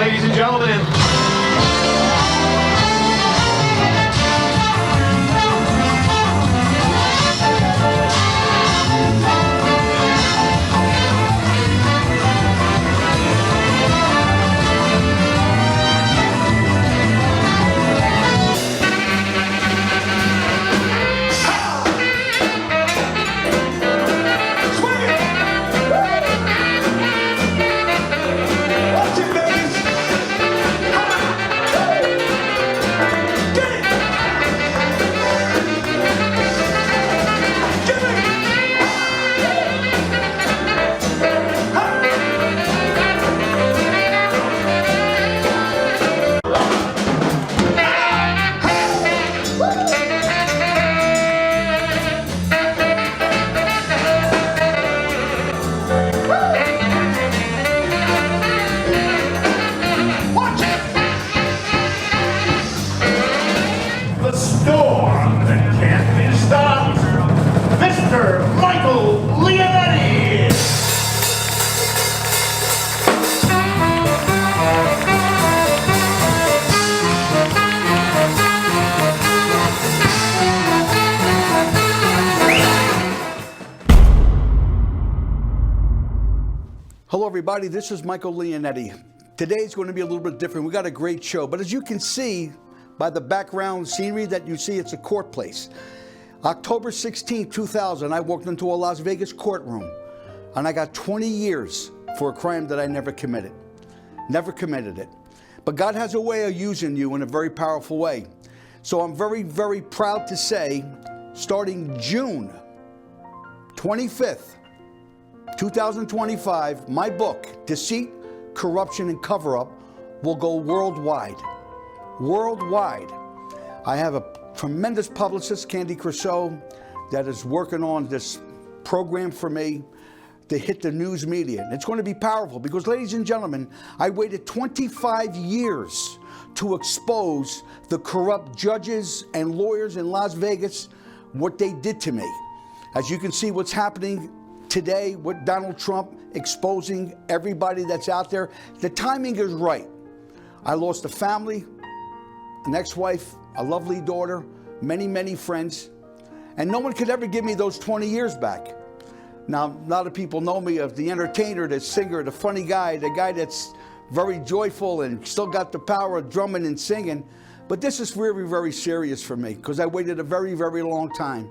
ladies and gentlemen. Leonetti! Hello everybody, this is Michael Leonetti. Today is going to be a little bit different. We got a great show, but as you can see by the background scenery that you see, it's a court place. October 16, 2000, I walked into a Las Vegas courtroom and I got 20 years for a crime that I never committed. Never committed it. But God has a way of using you in a very powerful way. So I'm very, very proud to say, starting June 25th, 2025, my book, Deceit, Corruption, and Cover-Up, will go worldwide. Worldwide. I have a tremendous publicist, Candy Crusoe, that is working on this program for me to hit the news media. And it's going to be powerful because, ladies and gentlemen, I waited 25 years to expose the corrupt judges and lawyers in Las Vegas, what they did to me. As you can see what's happening today with Donald Trump exposing everybody that's out there. The timing is right. I lost a family, an ex-wife, a lovely daughter, many, many friends, and no one could ever give me those 20 years back. Now, a lot of people know me as the entertainer, the singer, the funny guy, the guy that's very joyful and still got the power of drumming and singing, but this is very, very serious for me because I waited a very, very long time.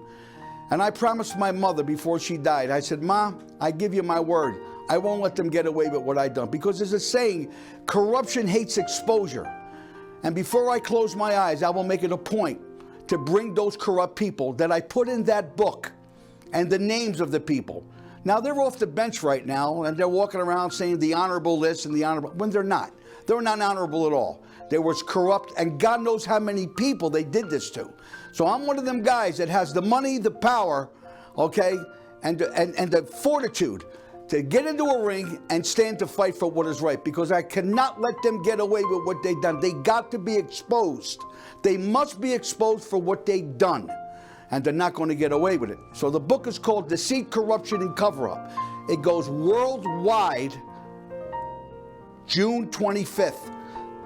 And I promised my mother before she died, I said, Ma, I give you my word, I won't let them get away with what I done. Because there's a saying, corruption hates exposure. And before I close my eyes, I will make it a point to bring those corrupt people that I put in that book and the names of the people. Now, they're off the bench right now, and they're walking around saying the honorable this and the honorable, when they're not. They're not honorable at all. They were corrupt, and God knows how many people they did this to. So I'm one of them guys that has the money, the power, okay, and the fortitude to get into a ring and stand to fight for what is right, because I cannot let them get away with what they've done. They got to be exposed. They must be exposed for what they've done, and they're not going to get away with it. So the book is called Deceit, Corruption, and Cover-Up. It goes worldwide June 25th.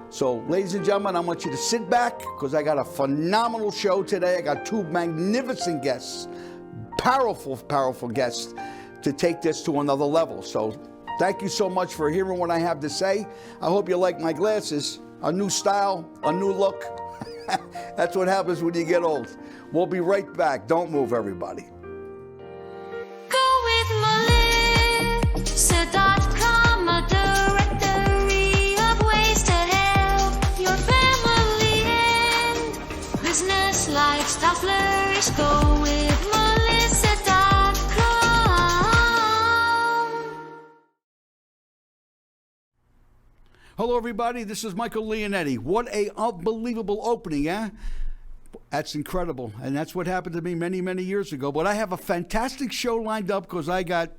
So, ladies and gentlemen, I want you to sit back because I got a phenomenal show today. I got two magnificent guests, powerful, powerful guests to take this to another level. So, thank you so much for hearing what I have to say. I hope you like my glasses. A new style, a new look. That's what happens when you get old. We'll be right back. Don't move, everybody. Go with Melissa.com, a directory of ways to help your family and business lifestyle flourish. Go with Melissa.com. Hello, everybody. This is Michael Leonetti. What a unbelievable opening, eh? That's incredible, and that's what happened to me many, many years ago. But I have a fantastic show lined up because I got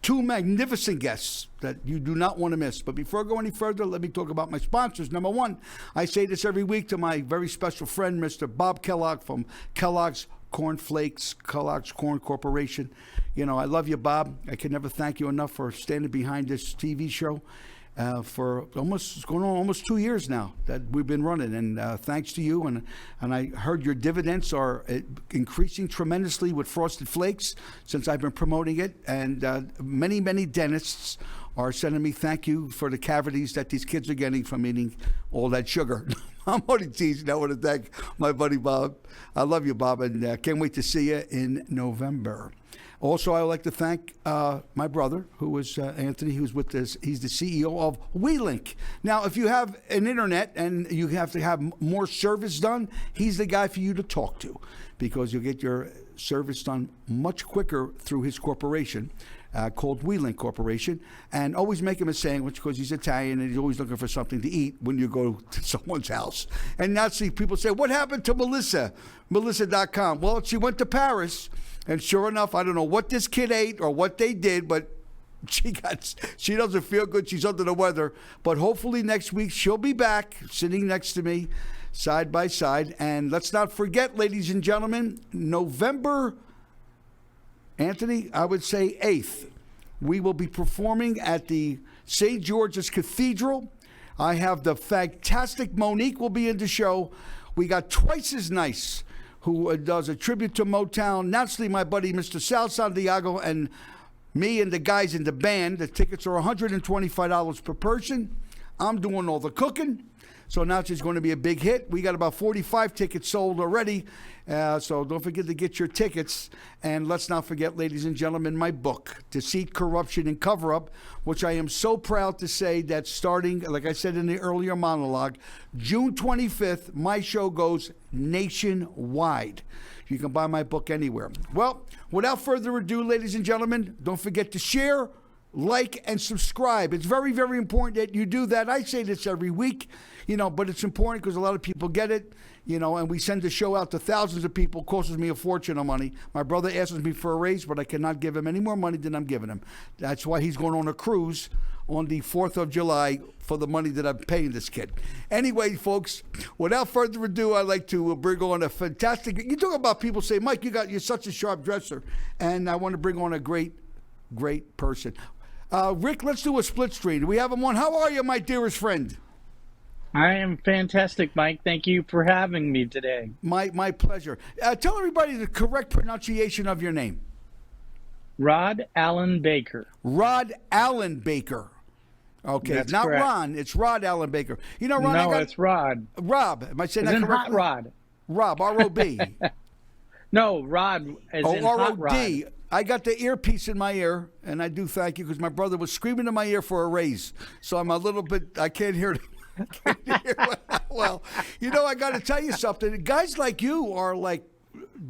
two magnificent guests that you do not want to miss. But before I go any further, let me talk about my sponsors. Number one, I say this every week to my very special friend, Mr. Bob Kellogg from Kellogg's Corn Flakes, Kellogg's Corn Corporation. You know, I love you, Bob. I can never thank you enough for standing behind this TV show. for it's going on almost 2 years now that we've been running, and thanks to you, and I heard your dividends are increasing tremendously with Frosted Flakes since I've been promoting it, and many dentists are sending me thank you for the cavities that these kids are getting from eating all that sugar. I'm only teasing. I want to thank my buddy Bob. I love you, Bob, and can't wait to see you in November. Also, I would like to thank my brother, who is Anthony, who's with us. He's the CEO of WeLink. Now, if you have an internet and you have to have more service done, he's the guy for you to talk to, because you'll get your service done much quicker through his corporation called WeLink Corporation. And always make him a sandwich, because he's Italian and he's always looking for something to eat when you go to someone's house. And now see people say, what happened to Melissa? Melissa.com. Well, she went to Paris. And sure enough, I don't know what this kid ate or what they did, but she doesn't feel good. She's under the weather. But hopefully next week she'll be back sitting next to me side by side. And let's not forget, ladies and gentlemen, November, Anthony, I would say 8th, we will be performing at the St. George's Cathedral. I have the fantastic Monique will be in the show. We got Twice as Nice, who does a tribute to Motown. Naturally, my buddy, Mr. Sal Santiago, and me and the guys in the band. The tickets are $125 per person. I'm doing all the cooking. So now it's going to be a big hit. We got about 45 tickets sold already. So don't forget to get your tickets. And let's not forget, ladies and gentlemen, my book, Deceit, Corruption, and Cover-Up, which I am so proud to say that starting, like I said in the earlier monologue, June 25th, my show goes nationwide. You can buy my book anywhere. Well, without further ado, ladies and gentlemen, don't forget to share, like, and subscribe. It's very, very important that you do that. I say this every week, but it's important because a lot of people get it, and we send the show out to thousands of people. It costs me a fortune of money. My brother asks me for a raise, but I cannot give him any more money than I'm giving him. That's why he's going on a cruise on the 4th of July for the money that I'm paying this kid. Anyway, folks, without further ado, I'd like to bring on a fantastic... You talk about people say, Mike, you're such a sharp dresser, and I want to bring on a great person. Rick, let's do a split screen. Do we have him on? How are you, my dearest friend? I am fantastic, Mike. Thank you for having me today. My pleasure. Tell everybody the correct pronunciation of your name. Rod Allen Baker. Rod Allen Baker. Okay, That's not correct. Ron. It's Rod Allen Baker. Ron, no, it's Rod. Rob. Am I saying As that in correctly? Hot Rod. Rob, R-O-B. No, Rod as in Hot Rod. R-O-D. I got the earpiece in my ear, and I do thank you because my brother was screaming in my ear for a raise. So I'm a little bit, I can't hear it. Well, I got to tell you something. Guys like you are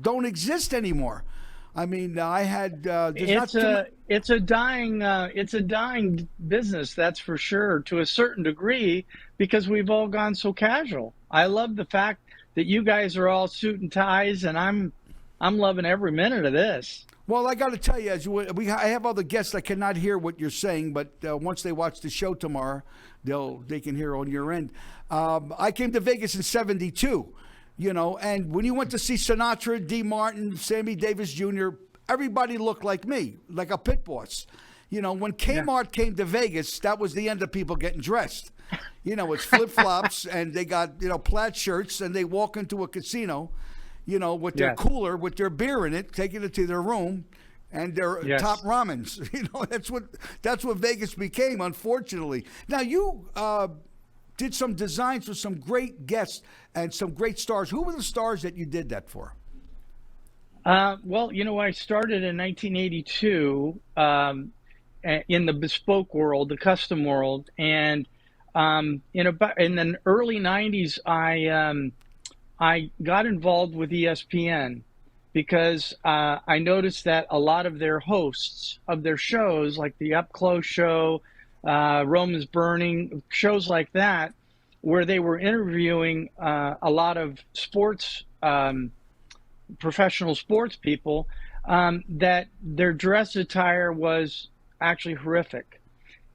don't exist anymore. I mean, I had. It's a dying business, that's for sure, to a certain degree, because we've all gone so casual. I love the fact that you guys are all suit and ties, and I'm loving every minute of this. Well, I got to tell you, I have other guests that cannot hear what you're saying, but once they watch the show tomorrow, they can hear on your end. I came to Vegas in '72, and when you went to see Sinatra, D. Martin, Sammy Davis Jr., everybody looked like me, like a pit boss. When Kmart came to Vegas, that was the end of people getting dressed. It's flip-flops, and they got, plaid shirts, and they walk into a casino, with their cooler, with their beer in it, taking it to their room, and their top ramens. That's what Vegas became, unfortunately. Now, you did some designs with some great guests and some great stars. Who were the stars that you did that for? Well, I started in 1982 in the bespoke world, the custom world, and in the early 90s, I got involved with ESPN because I noticed that a lot of their hosts of their shows, like the Up Close show, Rome is Burning, shows like that, where they were interviewing a lot of sports, professional sports people, that their dress attire was actually horrific.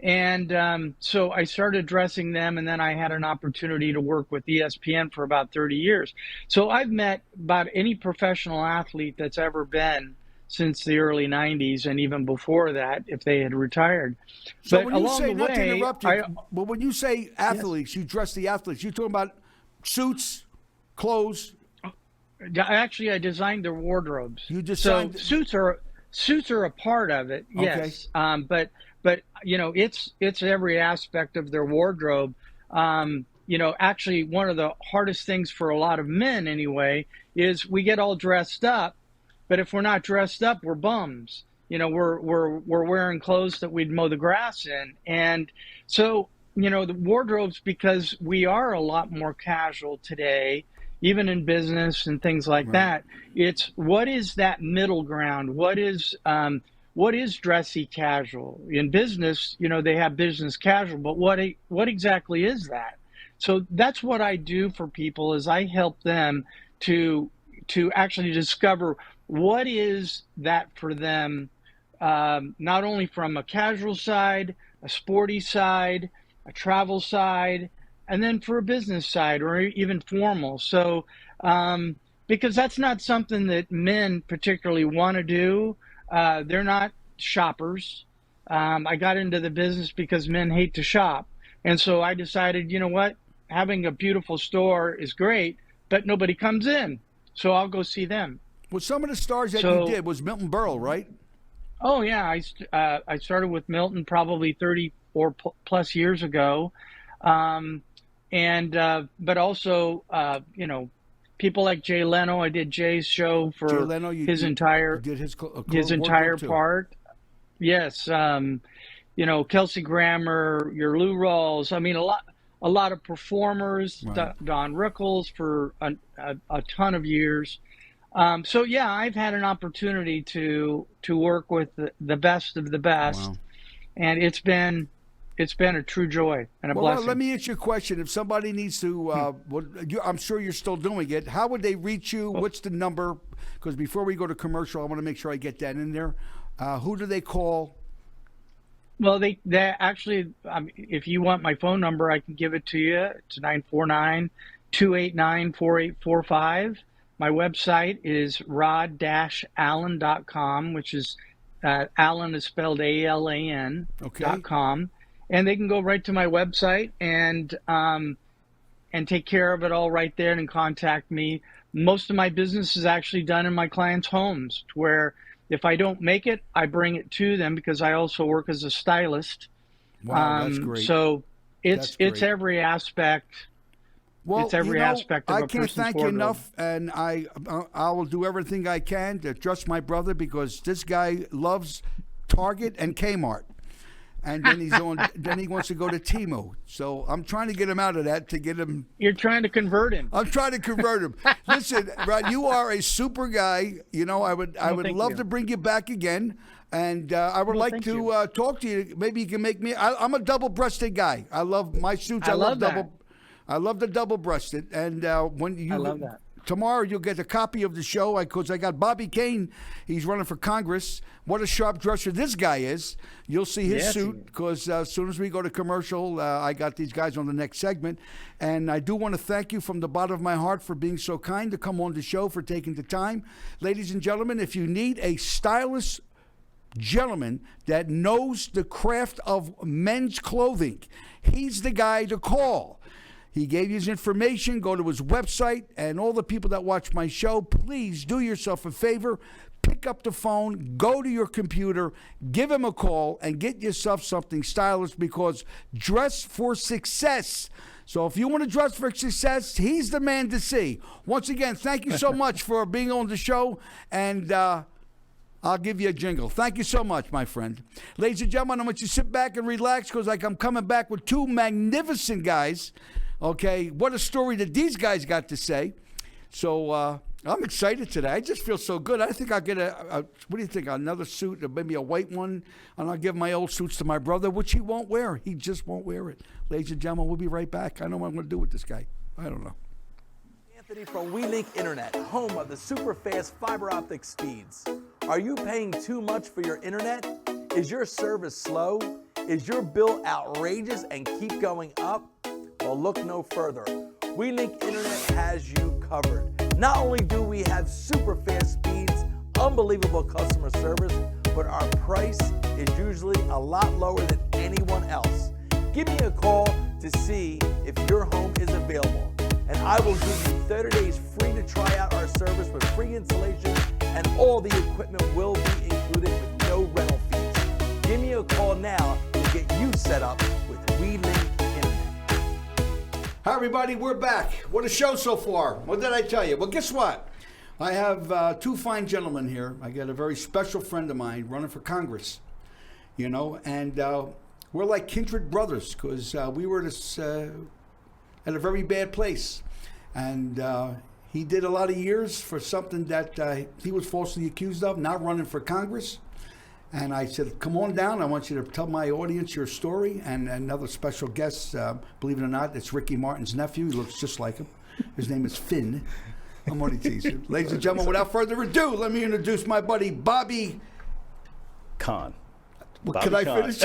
And so I started dressing them, and then I had an opportunity to work with ESPN for about 30 years. So I've met about any professional athlete that's ever been since the early 90s, and even before that, if they had retired. So But when you along say, the not to way, interrupt you, but when you say athletes, you dress the athletes, you're talking about suits, clothes. actually, I designed their wardrobes. You So designed. suits are a part of it, yes. But it's every aspect of their wardrobe. Actually, one of the hardest things for a lot of men, anyway, is we get all dressed up, but if we're not dressed up, we're bums. We're wearing clothes that we'd mow the grass in, and so the wardrobes, because we are a lot more casual today, even in business and things like that. It's what is that middle ground? What is dressy casual? In business, they have business casual, but what exactly is that? So that's what I do for people, is I help them to actually discover what is that for them, not only from a casual side, a sporty side, a travel side, and then for a business side or even formal. So because that's not something that men particularly want to do. They're not shoppers. I got into the business because men hate to shop. And so I decided, you know what, having a beautiful store is great, but nobody comes in. So I'll go see them. Well, some of the stars that you did was Milton Berle, right? Oh, yeah. I started with Milton probably 34 plus years ago. But also, people like Jay Leno. I did Jay's show for Jay Leno, his entire part. Yes. Kelsey Grammer, your Lou Rawls. I mean, a lot of performers, right. Don Rickles for a ton of years. So yeah, I've had an opportunity to work with the best of the best, wow. And it's been a true joy and a blessing. Let me ask you a question. If somebody needs to, I'm sure you're still doing it. How would they reach you? What's the number? Because before we go to commercial, I want to make sure I get that in there. Who do they call? Well, they actually, if you want my phone number, I can give it to you. It's 949-289-4845. My website is rod-allen.com, which is Allen is spelled ALAN.com. And they can go right to my website and take care of it all right there and contact me. Most of my business is actually done in my clients' homes, where if I don't make it, I bring it to them, because I also work as a stylist. Wow, that's great. So it's every aspect. Well, it's every aspect of a person's I can't thank you wardrobe. enough, and I will do everything I can to trust my brother, because this guy loves Target and Kmart, and then then he wants to go to Temu. So I'm trying to get him out of that, to get him. You're trying to convert him. I'm trying to convert him. Listen, Rod, you are a super guy. I would love to bring you back again. And I would like to talk to you. Maybe you can make me. I'm a double-breasted guy. I love my suits. I love double. I love the double-breasted, and I love that. Tomorrow you'll get a copy of the show, because I got Bobby Kane. He's running for Congress. What a sharp dresser this guy is. You'll see his suit, because as soon as we go to commercial, I got these guys on the next segment. And I do want to thank you from the bottom of my heart for being so kind to come on the show, for taking the time. Ladies and gentlemen, if you need a stylish gentleman that knows the craft of men's clothing, he's the guy to call. He gave you his information. Go to his website. And all the people that watch my show, please do yourself a favor. Pick up the phone, go to your computer, give him a call, and get yourself something stylish, because dress for success. So if you want to dress for success, he's the man to see. Once again, thank you so much for being on the show. And I'll give you a jingle. Thank you so much, my friend. Ladies and gentlemen, I want you to sit back and relax, because I'm coming back with two magnificent guys. Okay, what a story that these guys got to say. So I'm excited today. I just feel so good. I think I'll get what do you think, another suit, maybe a white one, and I'll give my old suits to my brother, which he won't wear. He just won't wear it. Ladies and gentlemen, we'll be right back. I know what I'm going to do with this guy. I don't know. Anthony from WeLink Internet, home of the super fast fiber optic speeds. Are you paying too much for your internet? Is your service slow? Is your bill outrageous and keep going up? Well, look no further. WeLink Internet has you covered. Not only do we have super fast speeds, unbelievable customer service, but our price is usually a lot lower than anyone else. Give me a call to see if your home is available, and I will give you 30 days free to try out our service with free installation, and all the equipment will be included with no rental fees. Give me a call now to get you set up with WeLink Internet. Hi, everybody. We're back. What a show so far. What did I tell you? Well, guess what? I have two fine gentlemen here. I got a very special friend of mine running for Congress, you know, and we're like kindred brothers because we were this, at a very bad place. And he did a lot of years for something that he was falsely accused of, not running for Congress. And I said, come on down. I want you to tell my audience your story. And another special guest, believe it or not, it's Ricky Martin's nephew. He looks just like him. His name is Finn. I'm only teasing. Ladies and gentlemen, without further ado, let me introduce my buddy, Bobby Khan. Well, can I finish?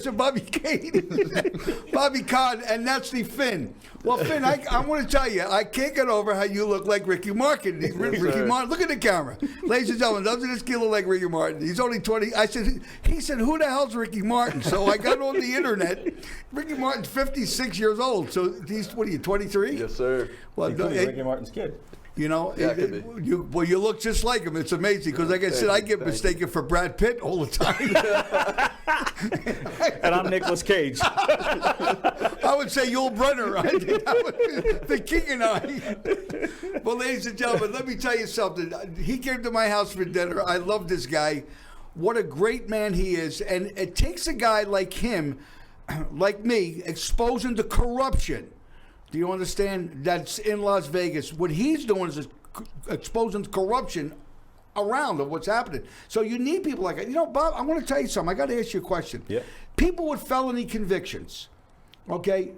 So Bobby Kane, Bobby Khan, and that's the Finn. Well, Finn, I want to tell you, I can't get over how you look like Ricky Martin. Ricky Martin, look at the camera, ladies and gentlemen. Doesn't this kid look like Ricky Martin? He's only 20. He said, who the hell's Ricky Martin? So I got on the internet. Ricky Martin's 56 years old. So he's, what are you, 23? Yes, sir. Well, Including Ricky Martin's kid. You know, Yeah, could be. you look just like him. It's amazing because, like I said, I get mistaken for Brad Pitt all the time. And I'm Nicolas Cage. I would say Yul Brynner. I think that would be the king and I. Well, ladies and gentlemen, let me tell you something. He came to my house for dinner. I love this guy. What a great man he is. And it takes a guy like him, like me, exposing the corruption. Do you understand? That's in Las Vegas. What he's doing is exposing corruption around of what's happening. So you need people like that. You know, Bob, I want to tell you something. I got to ask you a question. Yeah. People with felony convictions, okay,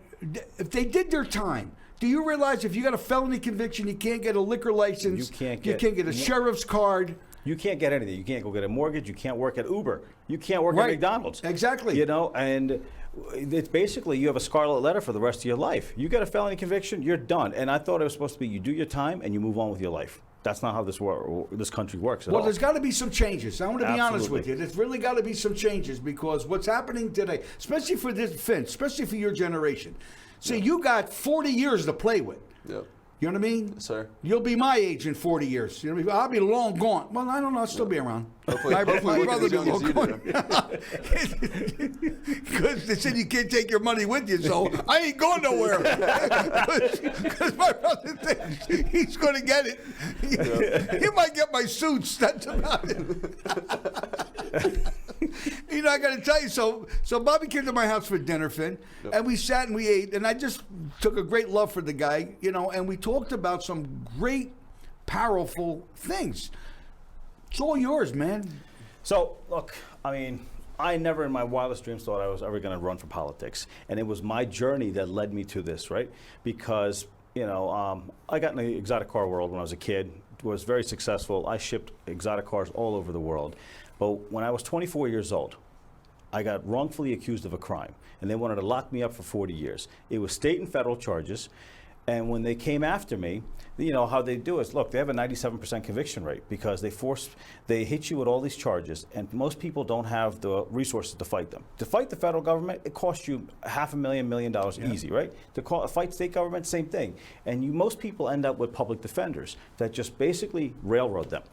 if they did their time, do you realize if you got a felony conviction, you can't get a liquor license, you can't get a sheriff's card? You can't get anything. You can't go get a mortgage. You can't work at Uber. You can't work Right. at McDonald's. Exactly. You know, and it's basically you have a scarlet letter for the rest of your life. You get a felony conviction, you're done. And I thought it was supposed to be you do your time and you move on with your life. That's not how this country works at all. Well, there's got to be some changes. I want to be honest Absolutely. with you. There's really got to be some changes because what's happening today, especially for this, Finn, especially for your generation. See, you got 40 years to play with. Yep. You know what I mean? Yes, sir. You'll be my age in 40 years. You know what I mean? I'll be long gone. Well, I don't know. I'll still be around. Hopefully, My hopefully brother look be as young long as you gone. do. Because they said you can't take your money with you, so I ain't going nowhere. Because my brother thinks he's going to get it. He might get my suits. That's about it. You know, I got to tell you. So Bobby came to my house for dinner, Finn, and we sat and we ate, and I just took a great love for the guy, you know, and we talked about some great, powerful things. It's all yours, man. So, look, I mean, I never in my wildest dreams thought I was ever going to run for politics. And it was my journey that led me to this, right? Because, you know, I got in the exotic car world when I was a kid, was very successful. I shipped exotic cars all over the world. But when I was 24 years old, I got wrongfully accused of a crime. And they wanted to lock me up for 40 years. It was state and federal charges. And when they came after me, you know, how they do is, look, they have a 97% conviction rate because they hit you with all these charges, and most people don't have the resources to fight them. To fight the federal government, it costs you $500,000, $1 million easy, right? To fight state government, same thing. And most people end up with public defenders that just basically railroad them.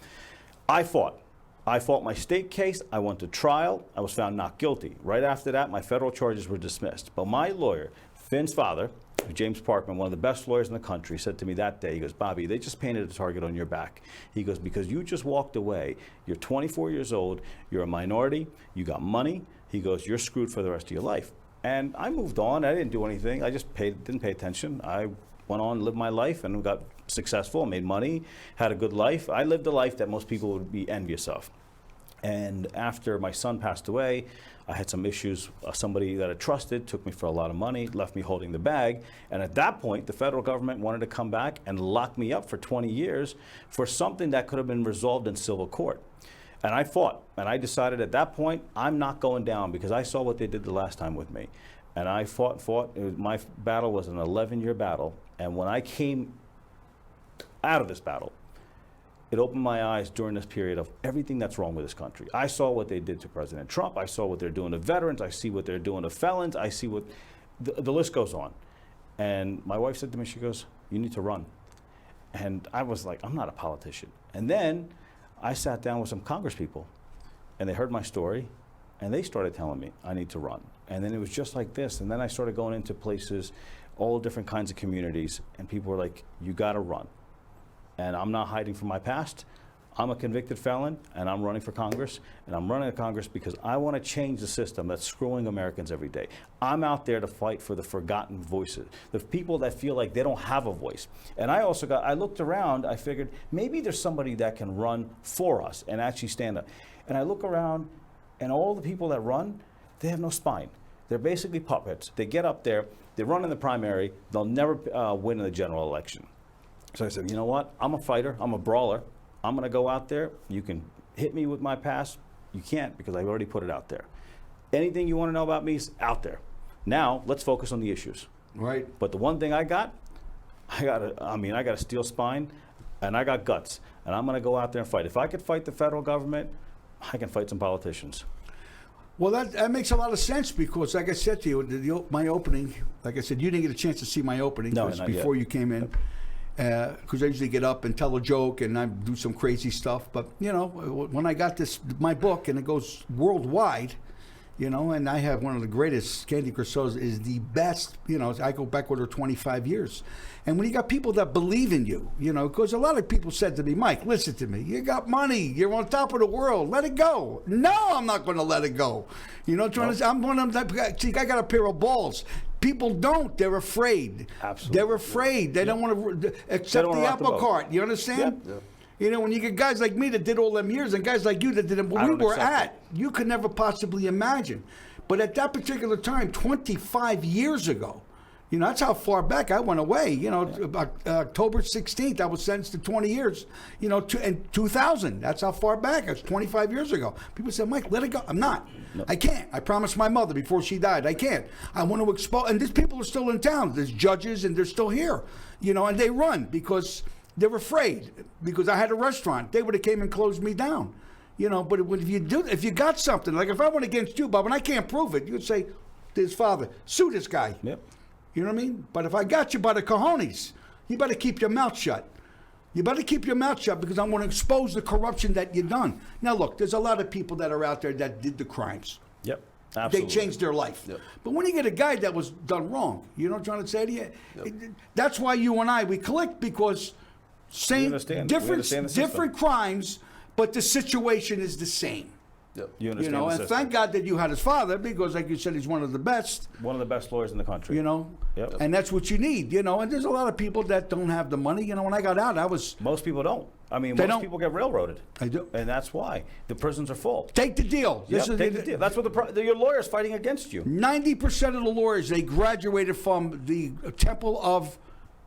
I fought my state case. I went to trial. I was found not guilty. Right after that, my federal charges were dismissed. But my lawyer, Finn's father, James Parkman, one of the best lawyers in the country, said to me that day, he goes, Bobby, they just painted a target on your back. He goes, because you just walked away, you're 24 years old, you're a minority, you got money. He goes, you're screwed for the rest of your life. And I moved on. I didn't do anything. I just didn't pay attention. I went on, lived my life, and got successful, made money, had a good life. I lived a life that most people would be envious of. And after my son passed away, I had some issues. Somebody that I trusted took me for a lot of money, left me holding the bag. And at that point, the federal government wanted to come back and lock me up for 20 years for something that could have been resolved in civil court. And I fought. And I decided at that point, I'm not going down because I saw what they did the last time with me. And I fought and fought. My battle was an 11-year battle. And when I came out of this battle, it opened my eyes during this period of everything that's wrong with this country. I saw what they did to President Trump. I saw what they're doing to veterans. I see what they're doing to felons. I see what the list goes on. And my wife said to me, she goes, "You need to run." And I was like, I'm not a politician. And then I sat down with some Congress people, and they heard my story, and they started telling me I need to run. And then it was just like this. And then I started going into places, all different kinds of communities, and people were like, "You got to run." And I'm not hiding from my past. I'm a convicted felon, and I'm running for Congress. And I'm running for Congress because I want to change the system that's screwing Americans every day. I'm out there to fight for the forgotten voices, the people that feel like they don't have a voice. And I looked around, I figured maybe there's somebody that can run for us and actually stand up. And I look around, and all the people that run, they have no spine. They're basically puppets. They get up there, they run in the primary, they'll never win in the general election. So I said, you know what? I'm a fighter. I'm a brawler. I'm going to go out there. You can hit me with my past. You can't, because I've already put it out there. Anything you want to know about me is out there. Now, let's focus on the issues. Right. But the one thing I got a steel spine, and I got guts. And I'm going to go out there and fight. If I could fight the federal government, I can fight some politicians. Well, that makes a lot of sense because, like I said to you, my opening, like I said, you didn't get a chance to see my opening before you came in. Because I usually get up and tell a joke and I do some crazy stuff. But, you know, when I got my book and it goes worldwide, you know, and I have one of the greatest, Candy Crusoe is the best, you know, I go back with her 25 years. And when you got people that believe in you, you know, because a lot of people said to me, "Mike, listen to me, you got money, you're on top of the world, let it go." No, I'm not going to let it go. You know, I'm one of them that, see, I got a pair of balls. People don't. They're afraid. Absolutely. They're afraid. They don't want to accept the apple cart. You understand? Yeah. You know, when you get guys like me that did all them years and guys like you that did them where we were at, you could never possibly imagine. But at that particular time, 25 years ago, you know, that's how far back I went away. You know, October 16th, I was sentenced to 20 years, you know, in 2000. That's how far back. That's 25 years ago. People said, "Mike, let it go." I'm not. No. I can't. I promised my mother before she died, I can't. I want to expose, and these people are still in town. There's judges, and they're still here, you know, and they run because they're afraid. Because I had a restaurant, they would have came and closed me down, you know. But if you got something, like if I went against you, Bob, and I can't prove it, you'd say to his father, "Sue this guy." Yep. You know what I mean? But if I got you by the cojones, you better keep your mouth shut. You better keep your mouth shut because I'm going to expose the corruption that you've done. Now, look, there's a lot of people that are out there that did the crimes. Yep, absolutely. They changed their life. Yep. But when you get a guy that was done wrong, you know what I'm trying to say to you? Yep. That's why you and I, we collect because different crimes, but the situation is the same. Yep. You You know, and thank God that you had his father because, like you said, he's one of the best. One of the best lawyers in the country. You know, Yep. And that's what you need. You know, and there's a lot of people that don't have the money. You know, when I got out, Most people don't. I mean, most people get railroaded. I do, and that's why the prisons are full. Take the deal. Yep, take the deal. That's what your lawyer's fighting against you. 90% of the lawyers, they graduated from the Temple of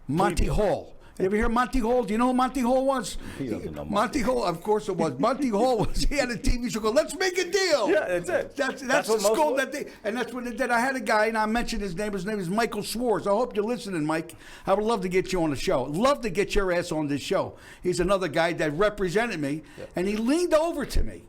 Monty Hall. You ever hear Monty Hall? Do you know who Monty Hall was? He doesn't know Monty Hall, of course it was. Monty Hall was, he had a TV show called Let's Make a Deal. Yeah, that's it. That's the school that they, and that's what they did. I had a guy, and I mentioned his name. His name is Michael Schwartz. I hope you're listening, Mike. I would love to get you on the show. Love to get your ass on this show. He's another guy that represented me, and he leaned over to me.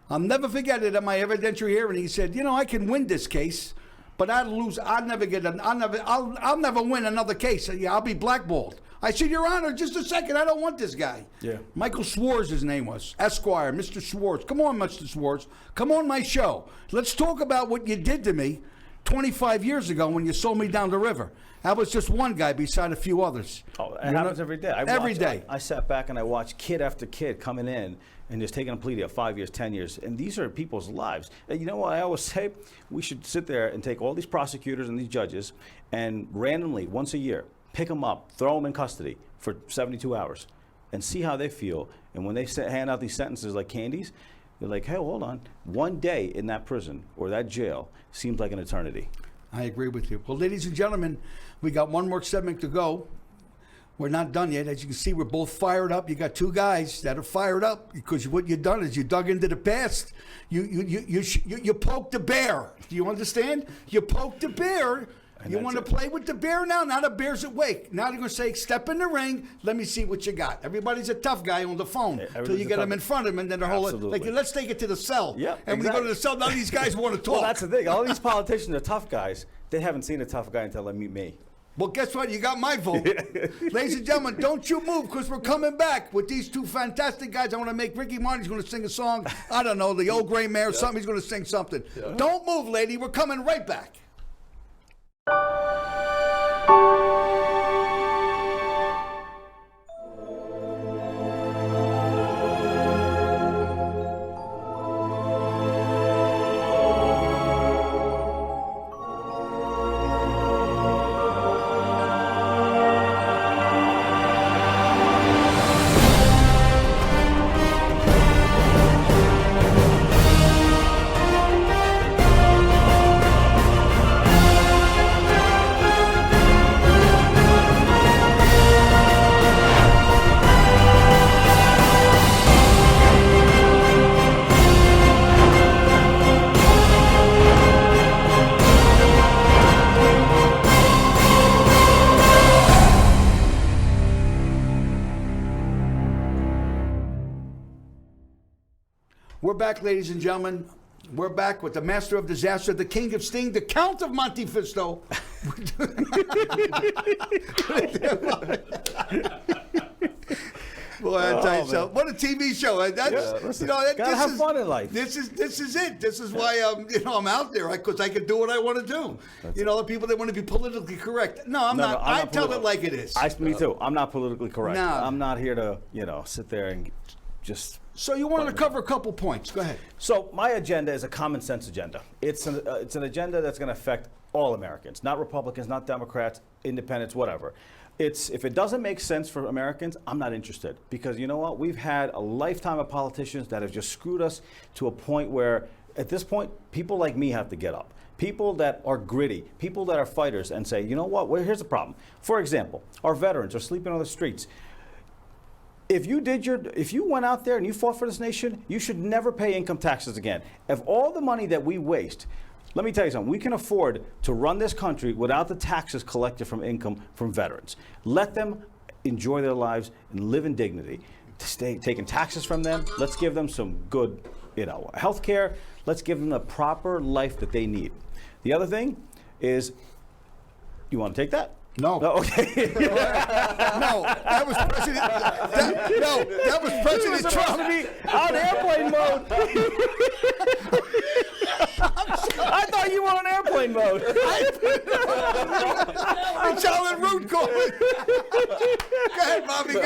I'll never forget it at my evidentiary hearing. He said, "You know, I can win this case, but I'd lose. I'll never win another case. I'll be blackballed." I said, "Your Honor, just a second. I don't want this guy." Yeah. Michael Schwartz, his name was. Esquire, Mr. Schwartz. Come on, Mr. Schwartz. Come on my show. Let's talk about what you did to me 25 years ago when you sold me down the river. That was just one guy beside a few others. Oh, it happens every day. Every day. I sat back and I watched kid after kid coming in and just taking a plea deal, 5 years, 10 years. And these are people's lives. And you know what I always say? We should sit there and take all these prosecutors and these judges and randomly, once a year, pick them up, throw them in custody for 72 hours and see how they feel. And when they hand out these sentences like candies, they're like, "Hey, hold on. One day in that prison or that jail seems like an eternity." I agree with you. Well, ladies and gentlemen, we got one more segment to go. We're not done yet. As you can see, we're both fired up. You got two guys that are fired up because what you've done is you dug into the past. You poked the bear. Do you understand? You poked the bear. You want to play with the bear now? Now the bear's awake. Now they're going to say, step in the ring. Let me see what you got. Everybody's a tough guy on the phone until you get them in front of them, and then the whole like, let's take it to the cell. Yeah, and when they go to the cell, none of these guys want to talk. Well, that's the thing. All these politicians are tough guys. They haven't seen a tough guy until they meet me. Well, guess what? You got my vote. Ladies and gentlemen, don't you move, because we're coming back with these two fantastic guys. I want to make Ricky Martin's going to sing a song. I don't know, the old gray mare or something. He's going to sing something. Yeah. Don't move, lady. We're coming right back. We're back, ladies and gentlemen. We're back with the master of disaster, the king of sting, the count of Monte Fisto. Boy, I tell you so. What a TV show! That's gotta have fun in life. This is it. This is why I'm out there, because I can do what I want to do. The people that want to be politically correct. No, I'm not. I tell it like it is. Me too. I'm not politically correct. No. I'm not here to sit there and just. So you wanted to cover a couple points. Go ahead. So my agenda is a common sense agenda. It's an agenda that's going to affect all Americans, not Republicans, not Democrats, independents, whatever. If it doesn't make sense for Americans, I'm not interested, because you know what? We've had a lifetime of politicians that have just screwed us to a point where, at this point, people like me have to get up. People that are gritty, people that are fighters, and say, you know what? Well, here's the problem. For example, our veterans are sleeping on the streets. If you went out there and you fought for this nation, you should never pay income taxes again. Of all the money that we waste, let me tell you something. We can afford to run this country without the taxes collected from income from veterans. Let them enjoy their lives and live in dignity. Taking taxes from them, let's give them some good, health care. Let's give them the proper life that they need. The other thing is, you want to take that? No. Okay. No, that was President. That was President Trump. To be on airplane mode. I thought you were on airplane mode. I'm telling Root Go ahead, Bobby. Go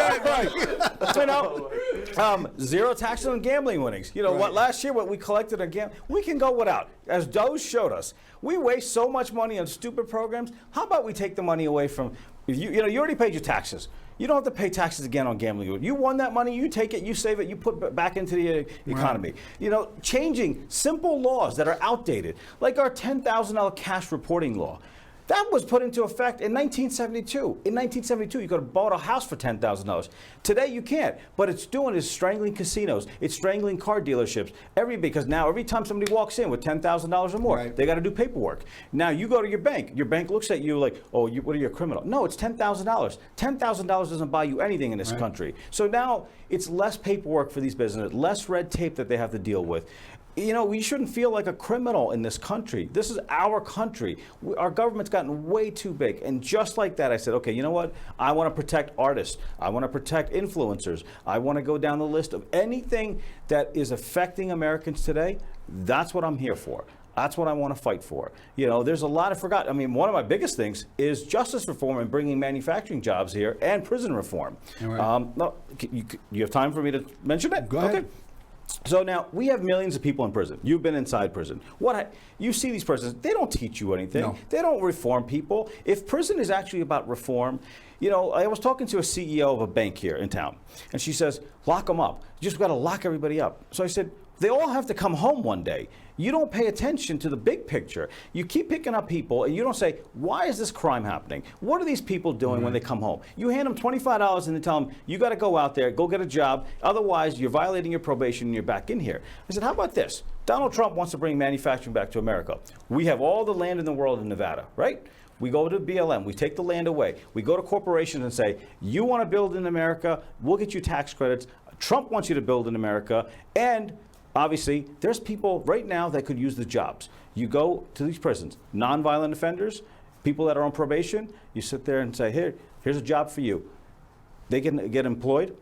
ahead. Zero taxes on gambling winnings. What? Last year, what we collected on gambling, we can go without. As Doe showed us, we waste so much money on stupid programs. How about we take the money away from you already paid your taxes. You don't have to pay taxes again on gambling. You won that money, you take it, you save it, you put it back into the economy. Right. Changing simple laws that are outdated, like our $10,000 cash reporting law. That was put into effect in 1972. In 1972, you could have bought a house for $10,000. Today, you can't. But it's doing is strangling casinos. It's strangling car dealerships. Because now every time somebody walks in with $10,000 or more, they got to do paperwork. Now you go to your bank. Your bank looks at you like, oh, what are you, a criminal? No, it's $10,000. $10,000 doesn't buy you anything in this country. So now it's less paperwork for these businesses, less red tape that they have to deal with. We shouldn't feel like a criminal in this country. This is our country. Our government's gotten way too big. And just like that, I said, okay, you know what? I want to protect artists. I want to protect influencers. I want to go down the list of anything that is affecting Americans today. That's what I'm here for. That's what I want to fight for. There's a lot I forgot. One of my biggest things is justice reform and bringing manufacturing jobs here, and prison reform. No, you have time for me to mention it? Go ahead. Okay. So now we have millions of people in prison. You've been inside prison. You see these prisons, they don't teach you anything. No. They don't reform people. If prison is actually about reform, I was talking to a CEO of a bank here in town, and she says, lock them up. You just got to lock everybody up. So I said, they all have to come home one day. You don't pay attention to the big picture. You keep picking up people, and you don't say, why is this crime happening? What are these people doing when they come home? You hand them $25 and they tell them, you got to go out there, go get a job. Otherwise, you're violating your probation and you're back in here. I said, how about this? Donald Trump wants to bring manufacturing back to America. We have all the land in the world in Nevada, right? We go to BLM, we take the land away. We go to corporations and say, you want to build in America, we'll get you tax credits. Trump wants you to build in America. And obviously, there's people right now that could use the jobs. You go to these prisons, nonviolent offenders, people that are on probation, you sit there and say, here's a job for you. They can get employed,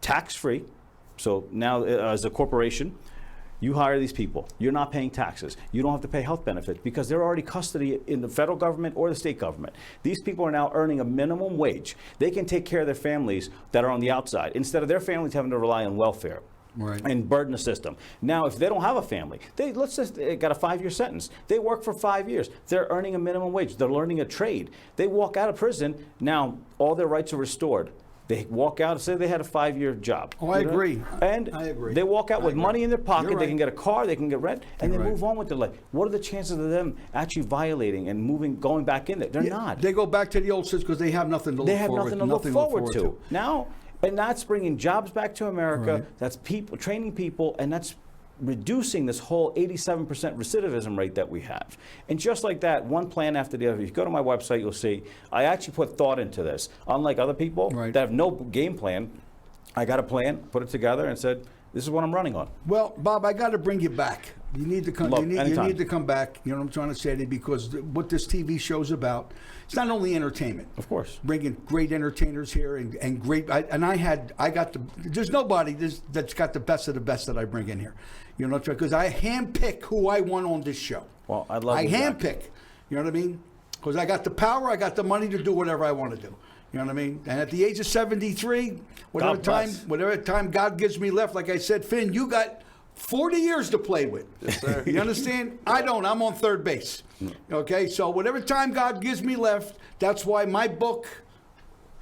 tax-free. So now as a corporation, you hire these people. You're not paying taxes. You don't have to pay health benefits because they're already custody in the federal government or the state government. These people are now earning a minimum wage. They can take care of their families that are on the outside instead of their families having to rely on welfare. Right. And burden the system. Now, if they don't have a family, they got a 5-year sentence. They work for 5 years. They're earning a minimum wage. They're learning a trade. They walk out of prison. Now, all their rights are restored. They walk out and say they had a 5-year job. Oh, I agree. And I agree. they walk out with money in their pocket. You're They right. can get a car. They can get rent, and You're they right. move on with their life. What are the chances of them actually violating and going back in there? They're not. They go back to the old system because they have nothing to look forward to. They have nothing to look forward to. Now, and that's bringing jobs back to America. Right. That's people training people, and that's reducing this whole 87% recidivism rate that we have. And just like that, one plan after the other. If you go to my website, you'll see I actually put thought into this. Unlike other people Right. that have no game plan, I got a plan, put it together, and said, this is what I'm running on. Well, Bob, I got to bring you back. You need to come. Love, You need anytime. to come back. You know what I'm trying to say to you, because what this TV show's about, it's not only entertainment. Of course. Bringing great entertainers here and great. There's nobody that's got the best of the best that I bring in here. You know, because I handpick who I want on this show. Well, I'd love I you back. handpick. You know what I mean? Because I got the power, I got the money to do whatever I want to do. You know what I mean? And at the age of 73, whatever God bless. time God gives me left, like I said, Finn, you got 40 years to play with. Yes, sir. You understand? I don't. I'm on third base. Okay? So whatever time God gives me left, that's why my book,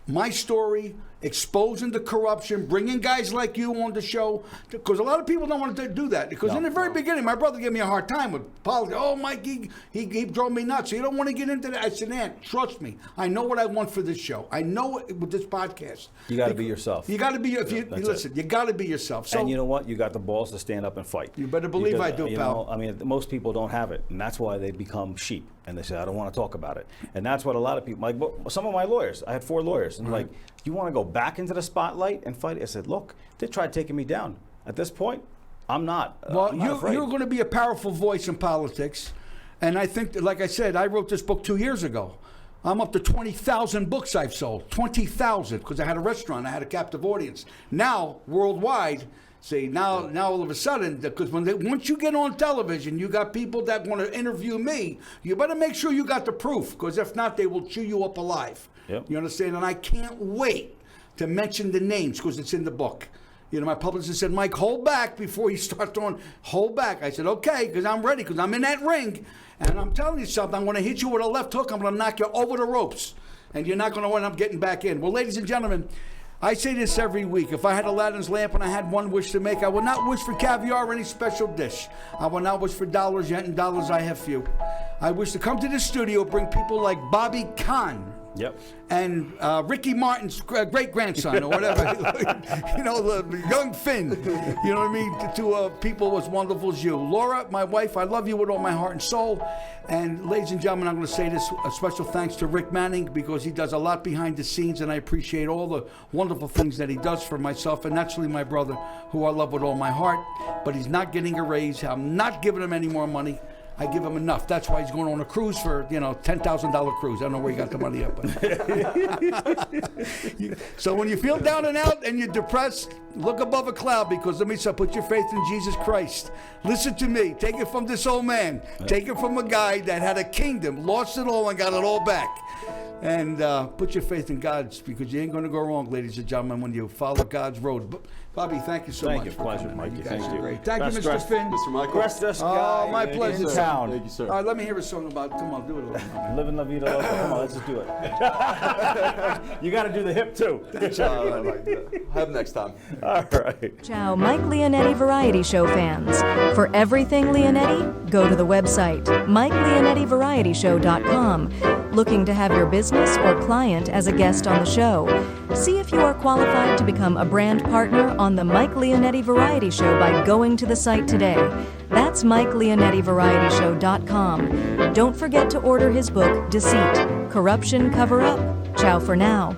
my story, exposing the corruption, bringing guys like you on the show, because a lot of people don't want to do that. Because in the very beginning, my brother gave me a hard time with politics. Oh, Mike, he drove me nuts. So you don't want to get into that. I said, Aunt, trust me. I know what I want for this show. I know it with this podcast. You got to be yourself. You got to be. That's Listen, it. you got to be yourself. So And you know what? You got the balls to stand up and fight. You better believe I do, you pal. know, I mean, most people don't have it, and that's why they become sheep. And they say, I don't want to talk about it. And that's what a lot of people, like some of my lawyers, I had 4 lawyers, and like, you want to go back into the spotlight and fight? I said, look, they tried taking me down. At this point, I'm not. Well, I'm not afraid. you're going to be a powerful voice in politics. And I think, that, like I said, I wrote this book 2 years ago. I'm up to 20,000 books I've sold. 20,000, because I had a restaurant. I had a captive audience. Now, worldwide, see, now all of a sudden, because once you get on television, you got people that want to interview me. You better make sure you got the proof, because if not, they will chew you up alive. Yep. You understand? And I can't wait to mention the names, because it's in the book. You know, my publicist said, Mike, hold back before you start throwing, hold back. I said, okay, because I'm ready, because I'm in that ring. And I'm telling you something, I'm going to hit you with a left hook. I'm going to knock you over the ropes. And you're not going to end up getting back in. Well, ladies and gentlemen, I say this every week. If I had Aladdin's lamp and I had one wish to make, I would not wish for caviar or any special dish. I would not wish for dollars yet, and dollars I have few. I wish to come to this studio, bring people like Bobby Kahn. Yep. And Ricky Martin's great-grandson, or whatever, you know, the young Finn, you know what I mean, to people as wonderful as you. Laura, my wife, I love you with all my heart and soul. And ladies and gentlemen, I'm going to say this, a special thanks to Rick Manning, because he does a lot behind the scenes, and I appreciate all the wonderful things that he does for myself, and naturally my brother, who I love with all my heart. But he's not getting a raise. I'm not giving him any more money. I give him enough. That's why he's going on a cruise for, $10,000 cruise. I don't know where he got the money up. So when you feel down and out and you're depressed, look above a cloud, because let me say, put your faith in Jesus Christ. Listen to me. Take it from this old man. Take it from a guy that had a kingdom, lost it all, and got it all back. And put your faith in God, because you ain't going to go wrong, ladies and gentlemen, when you follow God's road. Bobby, thank you so much. Thank you. Pleasure, Mikey. You guys Thank are you. great. Thank Best you, Mr. dressed- Finn. Mr. Michael. Bestest Oh, guy my in pleasure, sir. town. Thank you, sir. All right, let me hear a song about, come on, do it a little bit. Living La Vida Loca. Come on, let's just do it. You got to do the hip, too. Have next time. All right. Ciao, Mike Leonetti Variety Show fans. For everything Leonetti, go to the website MikeLeonettiVarietyShow.com. Looking to have your business or client as a guest on the show? See if you are qualified to become a brand partner on the Mike Leonetti Variety Show by going to the site today. That's MikeLeonettiVarietyShow.com. Don't forget to order his book, Deceit, Corruption Cover-Up. Ciao for now.